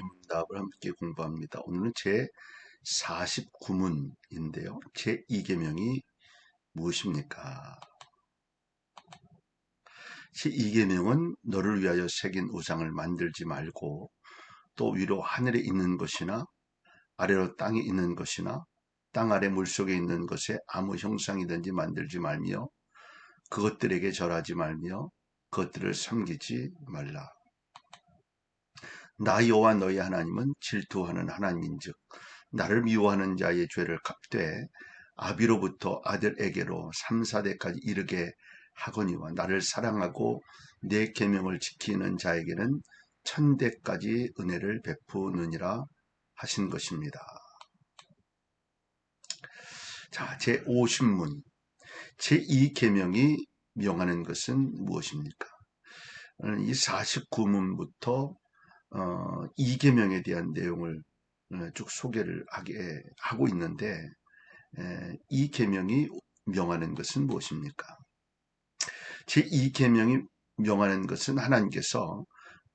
문답을 함께 공부합니다. 오늘은 제 49문인데요. 제 2계명이 무엇입니까? 제 2계명은 너를 위하여 새긴 우상을 만들지 말고 또 위로 하늘에 있는 것이나 아래로 땅에 있는 것이나 땅 아래 물속에 있는 것에 아무 형상이든지 만들지 말며 그것들에게 절하지 말며 그것들을 섬기지 말라. 나 여호와 너희 하나님은 질투하는 하나님인즉 나를 미워하는 자의 죄를 갚되 아비로부터 아들에게로 3, 4대까지 이르게 하거니와 나를 사랑하고 내 계명을 지키는 자에게는 1000대까지 은혜를 베푸느니라 하신 것입니다. 자, 제50문 제2계명이 명하는 것은 무엇입니까? 이 49문부터 2계명에 대한 내용을 쭉 소개를 하고 있는데 이 계명이 명하는 것은 무엇입니까? 제2계명이 명하는 것은 하나님께서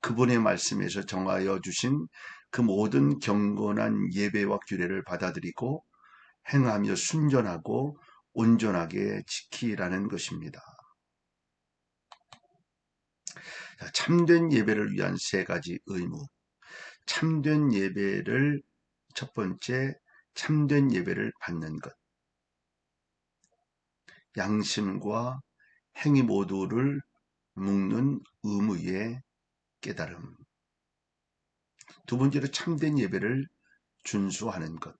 그분의 말씀에서 정하여 주신 그 모든 경건한 예배와 규례를 받아들이고 행하며 순전하고 온전하게 지키라는 것입니다. 참된 예배를 위한 세 가지 의무. 참된 예배를 첫 번째, 참된 예배를 받는 것. 양심과 행위 모두를 묶는 의무의 깨달음. 두 번째로 참된 예배를 준수하는 것.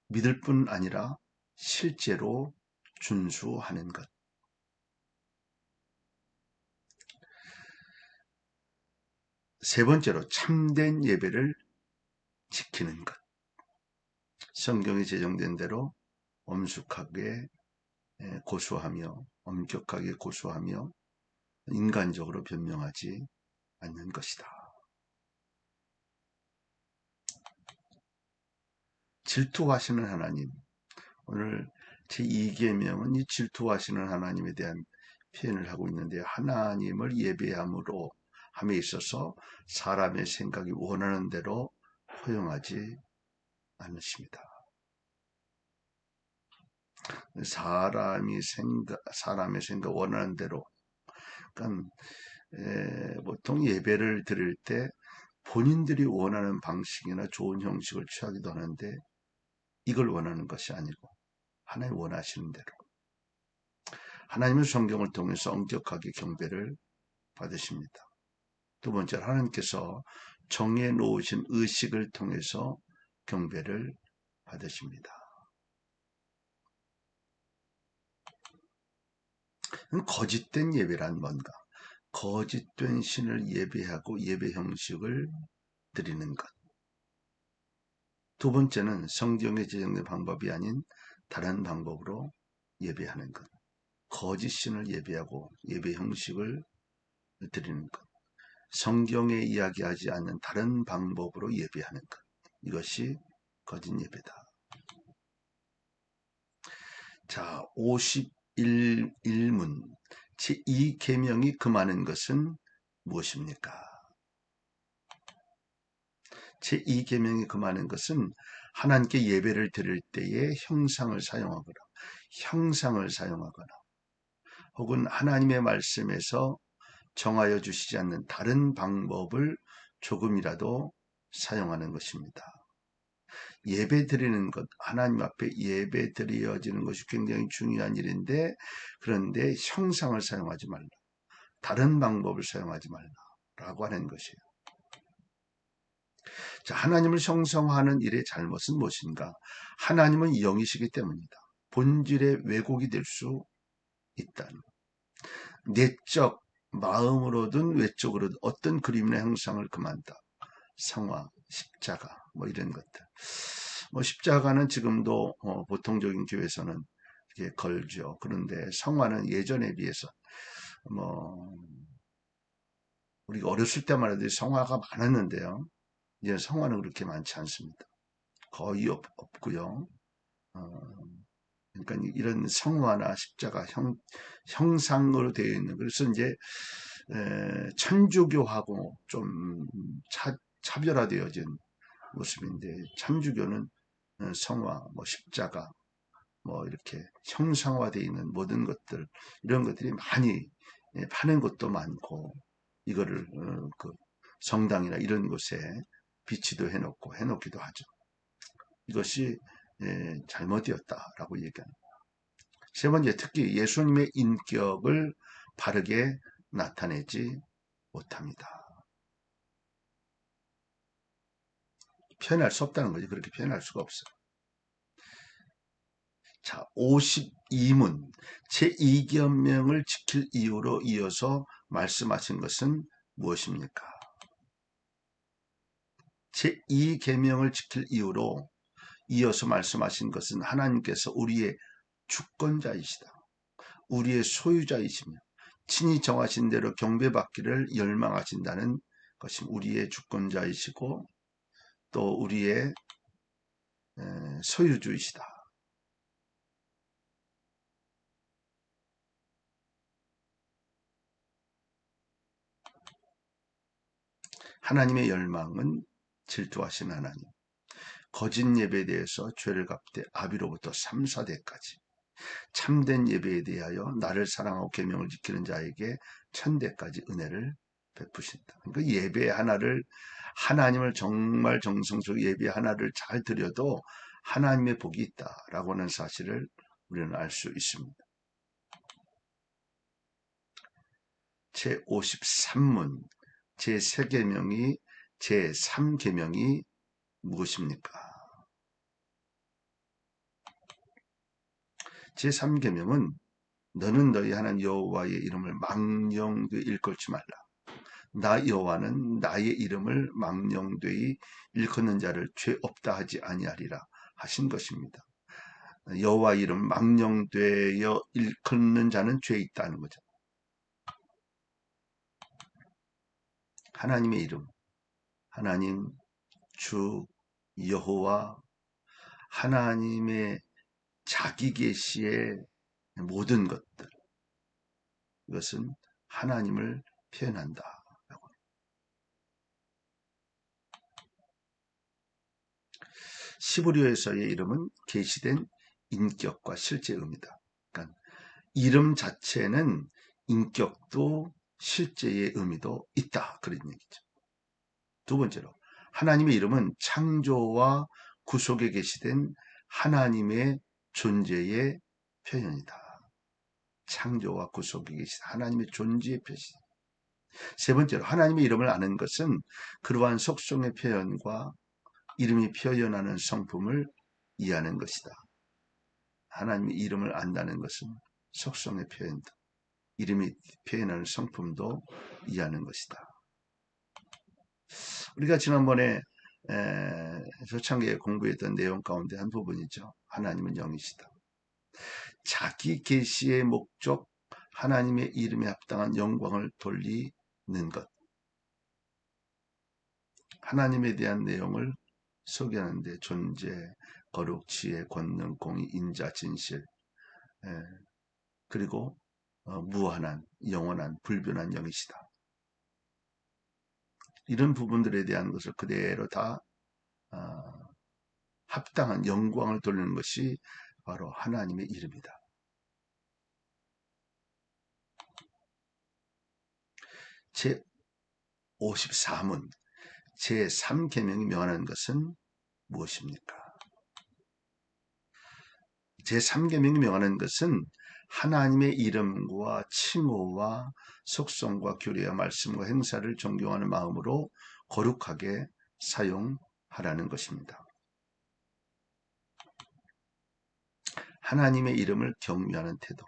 믿을 뿐 아니라 실제로 준수하는 것. 세 번째로 참된 예배를 지키는 것. 성경에 제정된 대로 엄숙하게 고수하며 엄격하게 고수하며 인간적으로 변명하지 않는 것이다. 질투하시는 하나님. 오늘 제2계명은 이 질투하시는 하나님에 대한 표현을 하고 있는데 하나님을 예배함으로 함에 있어서 사람의 생각이 원하는 대로 허용하지 않으십니다. 사람의 생각 원하는 대로 그러니까 보통 예배를 드릴 때 본인들이 원하는 방식이나 좋은 형식을 취하기도 하는데 이걸 원하는 것이 아니고 하나님 원하시는 대로 하나님의 성경을 통해서 엄격하게 경배를 받으십니다. 두 번째로 하나님께서 정해 놓으신 의식을 통해서 경배를 받으십니다. 거짓된 예배란 뭔가? 거짓된 신을 예배하고 예배 형식을 드리는 것. 두 번째는 성경에 제정된 방법이 아닌 다른 방법으로 예배하는 것. 거짓 신을 예배하고 예배 형식을 드리는 것. 성경에 이야기하지 않는 다른 방법으로 예배하는 것. 이것이 거짓 예배다. 자, 51문. 제2계명이 금하는 것은 무엇입니까? 제2계명이 금하는 것은 하나님께 예배를 드릴 때에 형상을 사용하거나 혹은 하나님의 말씀에서 정하여 주시지 않는 다른 방법을 조금이라도 사용하는 것입니다. 예배 드리는 것, 하나님 앞에 예배 드려지는 것이 굉장히 중요한 일인데 그런데 형상을 사용하지 말라. 다른 방법을 사용하지 말라라고 하는 것이에요. 자, 하나님을 형성하는 일의 잘못은 무엇인가? 하나님은 영이시기 때문이다. 본질의 왜곡이 될 수 있다는 내적 마음으로든 외적으로든 어떤 그림이나 형상을 금한다. 성화, 십자가 뭐 이런 것들. 뭐 십자가는 지금도 보통적인 교회에서는 이렇게 걸죠. 그런데 성화는 예전에 비해서 뭐 우리가 어렸을 때만 해도 성화가 많았는데요. 이제 성화는 그렇게 많지 않습니다. 거의 없고요. 그러니까 이런 성화나 십자가 형상으로 되어 있는 그래서 이제 천주교하고 좀 차별화되어진 모습인데, 천주교는 성화, 뭐 십자가, 뭐 이렇게 형상화되어 있는 모든 것들, 이런 것들이 많이 파는 것도 많고, 이거를 그 성당이나 이런 곳에 비치도 해놓기도 하죠. 이것이 잘못되었다라고 얘기합니다. 세 번째, 특히 예수님의 인격을 바르게 나타내지 못합니다. 표현할 수 없다는 거지. 그렇게 표현할 수가 없어요. 자, 52문 제2계명을 지킬 이유로 이어서 말씀하신 것은 무엇입니까? 제2계명을 지킬 이유로 이어서 말씀하신 것은 하나님께서 우리의 주권자이시다. 우리의 소유자이시며 친히 정하신 대로 경배받기를 열망하신다는 것이 우리의 주권자이시고 또 우리의 소유주이시다. 하나님의 열망은 질투하신 하나님. 거짓 예배에 대해서 죄를 갚되 아비로부터 3, 4대까지 참된 예배에 대하여 나를 사랑하고 계명을 지키는 자에게 1000대까지 은혜를 베푸신다. 그러니까 예배 하나를 하나님을 정말 정성스럽게 예배 하나를 잘 드려도 하나님의 복이 있다라고 하는 사실을 우리는 알 수 있습니다. 제53문 제3계명이 제3계명이 무엇입니까? 제3계명은 너는 너희 하나님 여호와의 이름을 망령되이 일컬지 말라. 나 여호와는 나의 이름을 망령되이 일컫는 자를 죄 없다 하지 아니하리라 하신 것입니다. 여호와 이름 망령되어 일컫는 자는 죄 있다는 거죠. 하나님의 이름, 하나님, 주, 여호와, 하나님의 자기 계시의 모든 것들, 이것은 하나님을 표현한다. 시브리어에서의 이름은 계시된 인격과 실제 의미다. 그러니까 이름 자체는 인격도 실제의 의미도 있다. 그런 얘기죠. 두 번째로 하나님의 이름은 창조와 구속에 계시된 하나님의 존재의 표현이다. 창조와 구속에 계신 하나님의 존재의 표현. 세 번째로 하나님의 이름을 아는 것은 그러한 속성의 표현과 이름이 표현하는 성품을 이해하는 것이다. 하나님의 이름을 안다는 것은 속성의 표현도, 이름이 표현하는 성품도 이해하는 것이다. 우리가 지난번에 초창기에 공부했던 내용 가운데 한 부분이죠. 하나님은 영이시다. 자기 계시의 목적, 하나님의 이름에 합당한 영광을 돌리는 것. 하나님에 대한 내용을 소개하는데 존재, 거룩, 지혜, 권능, 공의, 인자, 진실, 그리고 무한한, 영원한, 불변한 영이시다. 이런 부분들에 대한 것을 그대로 다 합당한 영광을 돌리는 것이 바로 하나님의 이름이다. 제54문 제3계명이 명하는 것은 무엇입니까? 제3계명이 명하는 것은 하나님의 이름과 칭호와 속성과 규례와 말씀과 행사를 존경하는 마음으로 거룩하게 사용하라는 것입니다. 하나님의 이름을 경외하는 태도,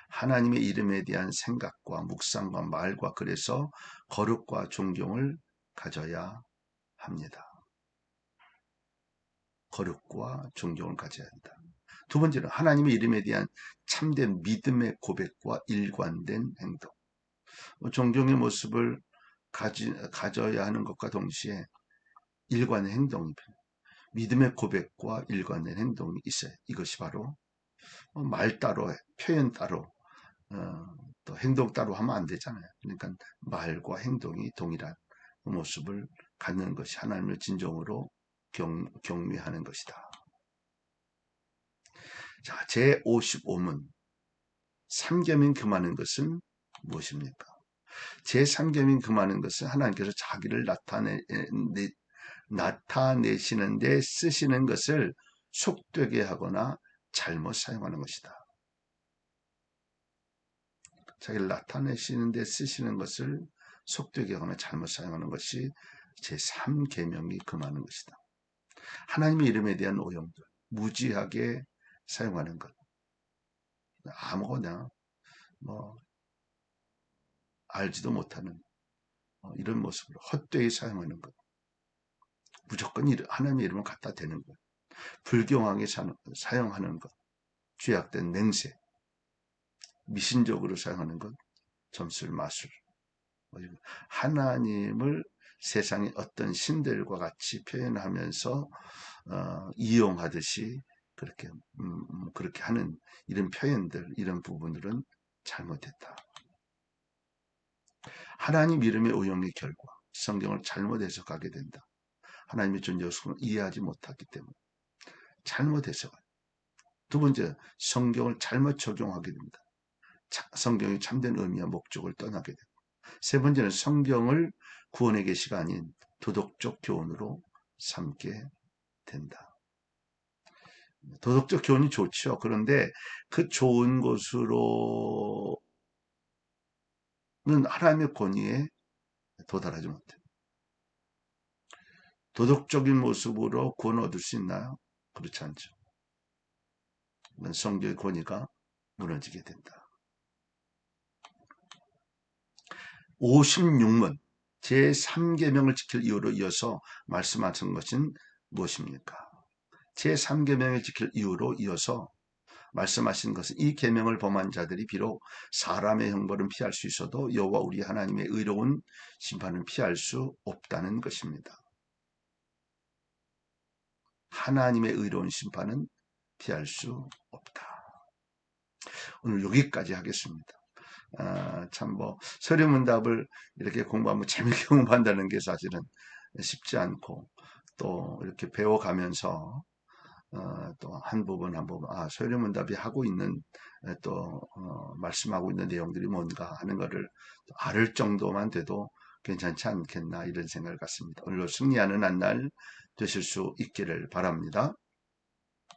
하나님의 이름에 대한 생각과 묵상과 말과 글에서 거룩과 존경을 가져야 합니다. 거룩과 존경을 가져야 한다. 두 번째는 하나님의 이름에 대한 참된 믿음의 고백과 일관된 행동. 존경의 모습을 가져야 하는 것과 동시에 일관된 행동이 필요해요. 믿음의 고백과 일관된 행동이 있어요. 이것이 바로 말 따로, 표현 따로, 또 행동 따로 하면 안 되잖아요. 그러니까 말과 행동이 동일한 모습을 갖는 것이 하나님을 진정으로 경외하는 것이다. 자, 제55문. 3계명 금하는 것은 무엇입니까? 제3계명 금하는 것은 하나님께서 자기를 나타내시는데 쓰시는 것을 속되게 하거나 잘못 사용하는 것이다. 자기를 나타내시는데 쓰시는 것을 속되게 하거나 잘못 사용하는 것이 제3계명이 금하는 것이다. 하나님의 이름에 대한 오용들, 무지하게 사용하는 것, 아무거나 뭐 알지도 못하는 이런 모습으로 헛되이 사용하는 것, 무조건 하나님의 이름을 갖다 대는 것, 불경하게 사용하는 것, 죄악된 맹세, 미신적으로 사용하는 것, 점술, 마술, 하나님을 세상의 어떤 신들과 같이 표현하면서 이용하듯이 그렇게 하는 이런 표현들, 이런 부분들은 잘못됐다. 하나님 이름의 오용의 결과, 성경을 잘못 해석하게 된다. 하나님의 존재 요소를 이해하지 못하기 때문에 잘못 해석을. 두 번째, 성경을 잘못 적용하게 됩니다. 성경의 참된 의미와 목적을 떠나게 됩니다. 세 번째는 성경을 구원의 계시가 아닌 도덕적 교훈으로 삼게 된다. 도덕적 교훈이 좋죠. 그런데 그 좋은 것으로는 하나님의 권위에 도달하지 못해요. 도덕적인 모습으로 구원 얻을 수 있나요? 그렇지 않죠. 성경의 권위가 무너지게 된다. 56문 제3계명을 지킬 이유로 이어서 말씀하신 것은 무엇입니까? 제3계명을 지킬 이유로 이어서 말씀하신 것은 이 계명을 범한 자들이 비록 사람의 형벌은 피할 수 있어도 여호와 우리 하나님의 의로운 심판은 피할 수 없다는 것입니다. 하나님의 의로운 심판은 피할 수 없다. 오늘 여기까지 하겠습니다. 참 서류문답을 이렇게 공부하면 재밌게 공부한다는 게 사실은 쉽지 않고 또 이렇게 배워가면서 또 한 부분 서류문답이 하고 있는 말씀하고 있는 내용들이 뭔가 하는 것을 알을 정도만 돼도 괜찮지 않겠나 이런 생각을 갖습니다. 오늘로 승리하는 한 날 되실 수 있기를 바랍니다.